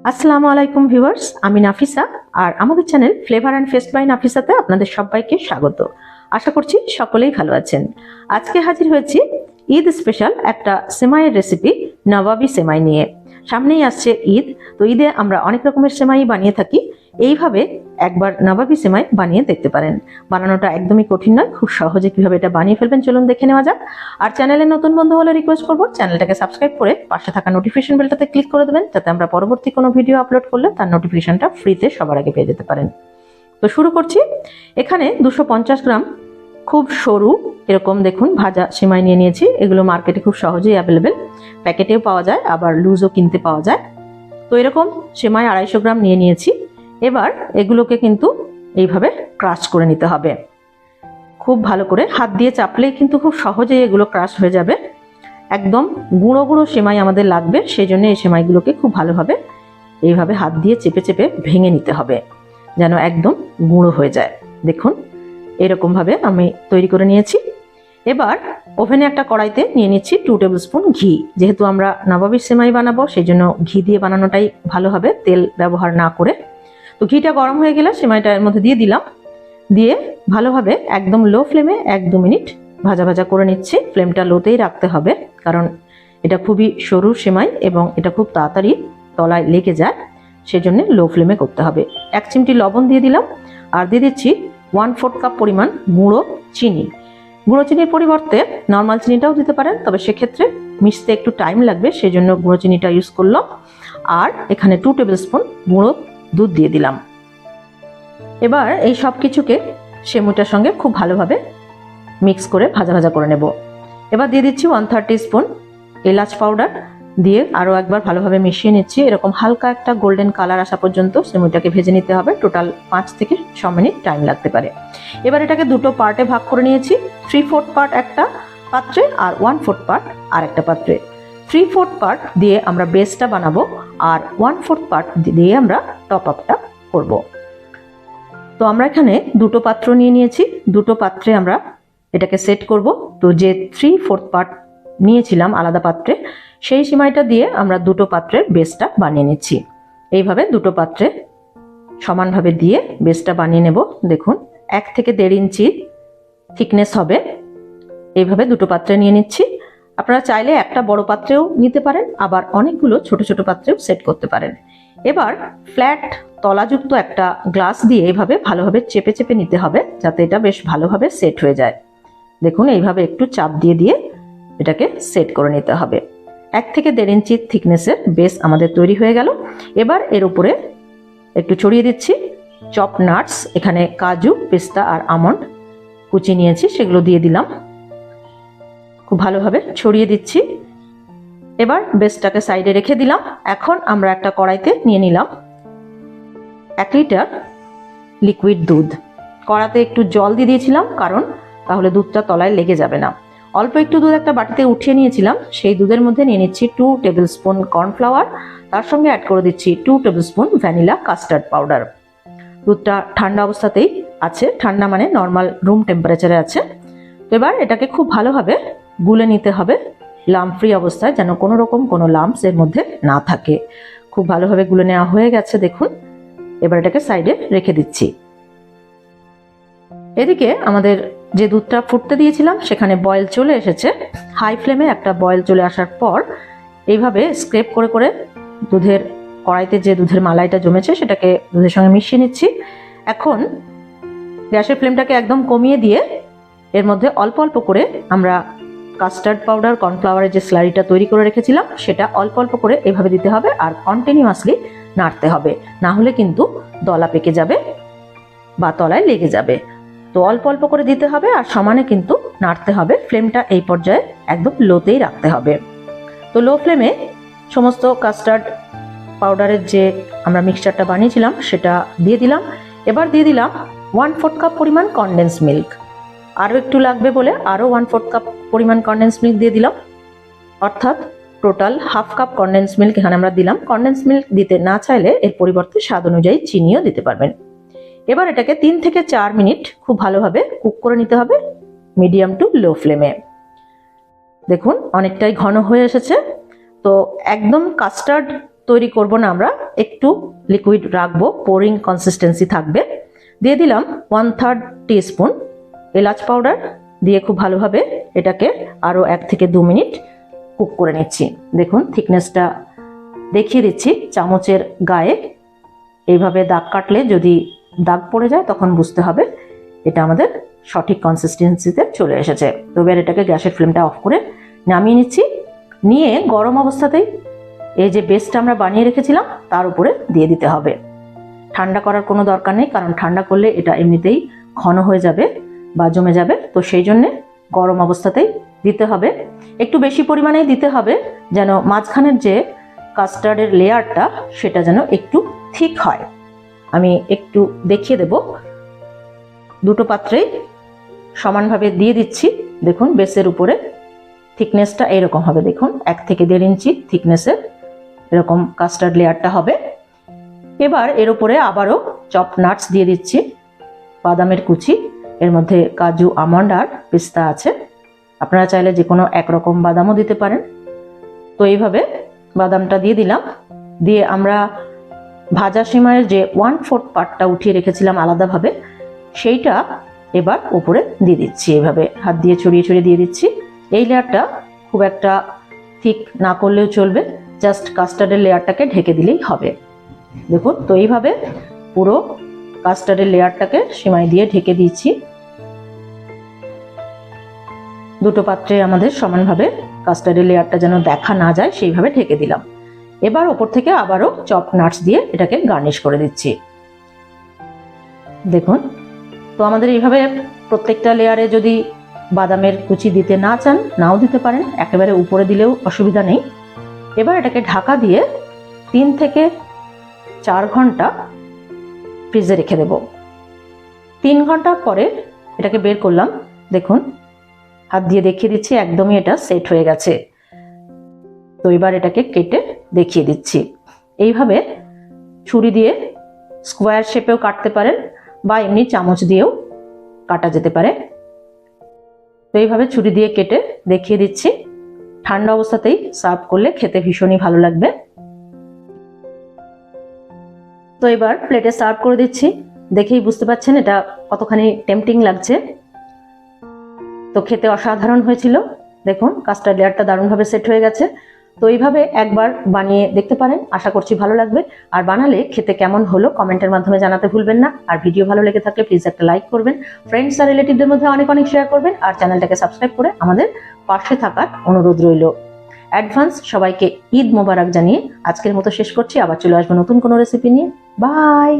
আসসালামু আলাইকুম ভিউয়ার্স, আমি নাফিসা আর আমাদের channel flavour and fest by নাফিসাতে আপনাদের সবাইকে স্বাগত। আশা করছি সকলেই ভালো আছেন। আজকে হাজির হয়েছি ঈদ স্পেশাল একটা সেমাইয়ের রেসিপি নবাবি সেমাই নিয়ে। সামনেই আসছে ঈদ, তো ঈদে আমরা অনেক রকমের সেমাই বানিয়ে থাকি। এইভাবে একবার নবাবি সেমাই বানিয়ে দেখতে পারেন। বানানোটা একদমই কঠিন নয়, খুব সহজে কিভাবে এটা বানিয়ে ফেলবেন চলুন দেখে নেওয়া যাক। আর চ্যানেলে নতুন বন্ধু হলে রিকোয়েস্ট করবো চ্যানেলটাকে সাবস্ক্রাইব করে পাশে থাকা নোটিফিকেশন বেলটাতে ক্লিক করে দেবেন, যাতে আমরা পরবর্তী কোনো ভিডিও আপলোড করলে তার নোটিফিকেশনটা ফ্রিতে সবার আগে পেয়ে যেতে পারেন। তো শুরু করছি। এখানে 250 গ্রাম খুব সরু এরকম দেখুন ভাজা সেমাই নিয়ে নিয়েছি। এগুলো মার্কেটে খুব সহজেই অ্যাভেলেবেল, প্যাকেটেও পাওয়া যায়, আবার লুজও কিনতে পাওয়া যায়। তো এরকম সেমাই 250 গ্রাম নিয়ে নিয়েছি। এবার এগুলোকে কিন্তু এইভাবে ক্রাশ করে নিতে হবে। খুব ভালো করে হাত দিয়ে চাপলেই কিন্তু খুব সহজেই এগুলো ক্রাশ হয়ে যাবে। একদম গুঁড়ো গুঁড়ো সেমাই আমাদের লাগবে, সেই জন্য এই সেমাইগুলোকে খুব ভালোভাবে এইভাবে হাত দিয়ে চেপে চেপে ভেঙে নিতে হবে, যেন একদম গুঁড়ো হয়ে যায়। দেখুন এরকমভাবে আমি তৈরি করে নিয়েছি। এবার ওভেনে একটা কড়াইতে নিয়ে নিচ্ছি 2 টেবিল স্পুন ঘি। যেহেতু আমরা নবাবী সেমাই বানাবো সেই জন্য ঘি দিয়ে বানানোটাই ভালো হবে, তেল ব্যবহার না করে। তো ঘিটা গরম হয়ে গেলে সেমাইটা এর মধ্যে দিয়ে দিলাম, দিয়ে ভালোভাবে একদম লো ফ্লেমে 1-2 মিনিট ভাজা ভাজা করে নিচ্ছি। ফ্লেমটা লোতেই রাখতে হবে, কারণ এটা খুবই সরু সেমাই এবং এটা খুব তাড়াতাড়ি তলায় লেগে যায়, সেই জন্য লো ফ্লেমে করতে হবে। 1 চিমটি লবণ দিয়ে দিলাম, আর দিয়ে দিচ্ছি 1/4 কাপ পরিমাণ গুঁড়ো চিনি। গুঁড়ো চিনির পরিবর্তে নর্মাল চিনিটাও দিতে পারেন, তবে সেক্ষেত্রে মিশতে একটু টাইম লাগবে, সেই জন্য গুঁড়ো চিনিটা ইউজ করলাম। আর এখানে 2 টেবিল স্পুন গুঁড়ো দুধ দিয়ে দিলাম। এবার এই সব কিছুকে সেমাইটার সঙ্গে খুব ভালোভাবে মিক্স করে ভাজা ভাজা করে নেব। এবার দিয়ে দিচ্ছি 1/3 টিস্পুন এলাচ পাউডার, দিয়ে আরও একবার ভালোভাবে মিশিয়ে নিচ্ছি। এরকম হালকা একটা গোল্ডেন কালার আসা পর্যন্ত সেমাইটাকে ভেজে নিতে হবে। টোটাল 5 থেকে 6 মিনিট টাইম লাগতে পারে। এবার এটাকে দুটো পার্টে ভাগ করে নিয়েছি। 3/4 পার্ট একটা পাত্রে আর 1/4 পার্ট আর একটা পাত্রে। 3/4 পার্ট দিয়ে আমরা বেসটা বানাবো, আর 1/4 পার্ট দিয়ে আমরা টপ আপটা করব। তো আমরা এখানে দুটো পাত্র নিয়ে নিয়েছি, দুটো পাত্রে আমরা এটাকে সেট করব। তো যে 3/4 পার্ট নিয়েছিলাম আলাদা পাত্রে, সেই সেমাইটা দিয়ে আমরা দুটো পাত্রের বেসটা বানিয়ে নিচ্ছি। এইভাবে দুটো পাত্রে সমানভাবে দিয়ে বেসটা বানিয়ে নেব। দেখুন 1 থেকে 1.5 ইঞ্চি থিকনেস হবে। এইভাবে দুটো পাত্রে নিয়ে নিচ্ছি। আপনারা চাইলে একটা বড় পাত্রেও নিতে পারেন, আবার অনেকগুলো ছোট ছোট পাত্রেও সেট করতে পারেন। এবার ফ্ল্যাট তলাযুক্ত একটা গ্লাস দিয়ে এইভাবে ভালোভাবে চেপে চেপে নিতে হবে, যাতে এটা বেশ ভালোভাবে সেট হয়ে যায়। দেখুন এইভাবে একটু চাপ দিয়ে দিয়ে এটাকে সেট করে নিতে হবে। 1 থেকে 1.5 ইঞ্চি থিকনেসের বেস আমাদের তৈরি হয়ে গেল। এবার এর উপরে একটু ছড়িয়ে দিচ্ছি চপ নাটস। এখানে কাজু, পেস্তা আর আমন্ড কুচি নিয়েছি, সেগুলো দিয়ে দিলাম। খুব ভালোভাবে ছড়িয়ে দিচ্ছি। এবার বেসটাকে সাইডে রেখে দিলাম। এখন আমরা একটা কড়াইতে নিয়ে নিলাম 1 লিটার লিকুইড দুধ। কড়াতে একটু জল দিয়ে দিয়েছিলাম, কারণ তাহলে দুধটা তলায় লেগে যাবে না। অল্প একটু দুধ একটা বাটিতে উঠিয়ে নিয়েছিলাম, সেই দুধের মধ্যে নিয়ে নিচ্ছি 2 টেবিল স্পুন কর্নফ্লাওয়ার, তার সঙ্গে অ্যাড করে দিচ্ছি 2 table spoon vanilla custard powder. দুধটা ঠান্ডা অবস্থাতেই আছে, ঠান্ডা মানে নর্মাল রুম টেম্পারেচারে আছে। তো এবার এটাকে খুব ভালোভাবে গুলে নিতে হবে লাম্প ফ্রি অবস্থায়, যেন কোনো রকম কোনো লাম্পস এর মধ্যে না থাকে। খুব ভালোভাবে গুলে নেওয়া হয়ে গেছে দেখুন। এবার এটাকে সাইডে রেখে দিচ্ছি। এদিকে আমাদের যে দুধটা ফুটতে দিয়েছিলাম সেখানে বয়েল চলে এসেছে। হাই ফ্লেমে একটা বয়েল চলে আসার পর এইভাবে স্ক্রেপ করে করে দুধের কড়াইতে যে দুধের মালাইটা জমেছে সেটাকে দুধের সঙ্গে মিশিয়ে নিচ্ছি। এখন গ্যাসের ফ্লেমটাকে একদম কমিয়ে দিয়ে এর মধ্যে অল্প অল্প করে আমরা কাস্টার্ড পাউডার, কর্নফ্লাওয়ারের যে স্লারিটা তৈরি করে রেখেছিলাম সেটা অল্প অল্প করে এভাবে দিতে হবে, আর কন্টিনিউয়াসলি নাড়তে হবে, না হলে কিন্তু দলা পেকে যাবে বা তলায় লেগে যাবে। তো অল্প অল্প করে দিতে হবে আর সমানে কিন্তু নাড়তে হবে। ফ্লেমটা এই পর্যায়ে একদম লোতেই রাখতে হবে। তো লো ফ্লেমে সমস্ত কাস্টার্ড পাউডারের যে আমরা মিক্সচারটা বানিয়েছিলাম সেটা দিয়ে দিলাম। এবার দিয়ে দিলাম 1/4 কাপ পরিমাণ কনডেন্স মিল্ক। আরও একটু লাগবে বলে আরও 1/4 কাপ পরিমাণ কনডেন্স মিল্ক দিয়ে দিলাম, অর্থাৎ টোটাল 1/2 কাপ কনডেন্স মিল্ক এখানে আমরা দিলাম। কনডেন্স মিল্ক দিতে না চাইলে এর পরিবর্তে স্বাদ অনুযায়ী চিনিও দিতে পারবেন। এবার এটাকে 3 থেকে 4 মিনিট খুব ভালোভাবে কুক করে নিতে হবে মিডিয়াম টু লো ফ্লেমে। দেখুন অনেকটাই ঘন হয়ে এসেছে। তো একদম কাস্টার্ড তৈরি করব না আমরা, একটু লিকুইড রাখবো, পোরিং কনসিস্টেন্সি থাকবে। দিয়ে দিলাম 1/3 টিস্পুন এলাচ পাউডার, দিয়ে খুব ভালোভাবে এটাকে আরও 1 থেকে 2 মিনিট কুক করে নিচ্ছি। দেখুন থিকনেসটা দেখিয়ে দিচ্ছি চামচের গায়ে, এইভাবে দাগ কাটলে যদি দাগ পড়ে যায় তখন বুঝতে হবে এটা আমাদের সঠিক কনসিস্টেন্সিতে চলে এসেছে। তো এবার এটাকে গ্যাসের ফ্লেমটা অফ করে নামিয়ে নিচ্ছি। নিয়ে গরম অবস্থাতেই এই যে বেসটা আমরা বানিয়ে রেখেছিলাম তার উপরে দিয়ে দিতে হবে। ঠান্ডা করার কোনো দরকার নেই, কারণ ঠান্ডা করলে এটা এমনিতেই ঘন হয়ে যাবে বা জমে যাবে। তো সেই জন্যে গরম অবস্থাতেই দিতে হবে। একটু বেশি পরিমাণেই দিতে হবে, যেন মাঝখানের যে কাস্টার্ডের লেয়ারটা সেটা যেন একটু থিক হয়। আমি একটু দেখিয়ে দেব। দুটো পাত্রেই সমানভাবে দিয়ে দিচ্ছি। দেখুন বেসের উপরে থিকনেসটা এরকম হবে। দেখুন 1 থেকে 1.5 ইঞ্চি থিকনেসের এরকম কাস্টার্ড লেয়ারটা হবে। এবার এর উপরে আবারও চপ নাটস দিয়ে দিচ্ছি, বাদামের কুচি। এর মধ্যে কাজু, আমন্ড আর পিস্তা আছে। আপনারা চাইলে যে কোনো একরকম বাদামও দিতে পারেন। তো এইভাবে বাদামটা দিয়ে দিলাম। দিয়ে আমরা ভাজা সিমাইয়ের যে 1/4 পার্টটা উঠিয়ে রেখেছিলাম আলাদাভাবে, সেইটা এবার উপরে দিয়ে দিচ্ছি। এইভাবে হাত দিয়ে ছড়িয়ে ছড়িয়ে দিয়ে দিচ্ছি। এই লেয়ারটা খুব একটা থিক না করলেও চলবে, জাস্ট কাস্টার্ডের লেয়ারটাকে ঢেকে দিলেই হবে। দেখুন তো এইভাবে পুরো কাস্টার্ডের লেয়ারটাকে সিমাই দিয়ে ঢেকে দিচ্ছি। দুটো পাত্রে আমাদের সমানভাবে কাস্টার্ডের লেয়ারটা যেন দেখা না যায় সেইভাবে ঢেকে দিলাম। এবার ওপর থেকে আবারও চপ নাটস দিয়ে এটাকে গার্নিশ করে দিচ্ছি। দেখুন তো আমাদের এইভাবে প্রত্যেকটা লেয়ারে যদি বাদামের কুচি দিতে না চান নাও দিতে পারেন, একেবারে উপরে দিলেও অসুবিধা নেই। এবার এটাকে ঢাকা দিয়ে 3 থেকে 4 ঘন্টা ফ্রিজে রেখে দেব। 3 ঘন্টা পরে এটাকে বের করলাম। দেখুন হাত দিয়ে দেখিয়ে দিচ্ছি, একদমই এটা সেট হয়ে গেছে। তো এবার এটাকে কেটে দেখিয়ে দিচ্ছি। এইভাবে ছুরি দিয়ে স্কোয়ার শেপেও কাটতে পারেন বা এমনি চামচ দিয়েও কাটা যেতে পারে। তো এইভাবে ছুরি দিয়ে কেটে দেখিয়ে দিচ্ছি। ঠান্ডা অবস্থাতেই সার্ভ করলে খেতে ভীষণই ভালো লাগবে। তো এবার প্লেটে সার্ভ করে দিচ্ছি। দেখেই বুঝতে পারছেন এটা কতখানি টেম্পটিং লাগছে। তো খেতে অসাধারণ হয়েছিল। দেখুন কাস্টার্ড লেয়ারটা দারুণভাবে সেট হয়ে গেছে। তো এইভাবে একবার বানিয়ে দেখতে পারেন, আশা করছি ভালো লাগবে। আর বানালে খেতে কেমন হলো কমেন্টের মাধ্যমে জানাতে ভুলবেন না। আর ভিডিও ভালো লেগে থাকলে প্লিজ একটা লাইক করবেন, ফ্রেন্ডস আর রিলেটিভদের মধ্যে অনেক অনেক শেয়ার করবেন, আর চ্যানেলটাকে সাবস্ক্রাইব করে আমাদের পাশে থাকার অনুরোধ রইল। অ্যাডভান্স সবাইকে ঈদ মোবারক জানিয়ে আজকের মতো শেষ করছি। আবার চলে আসবো নতুন কোনো রেসিপি নিয়ে। বাই।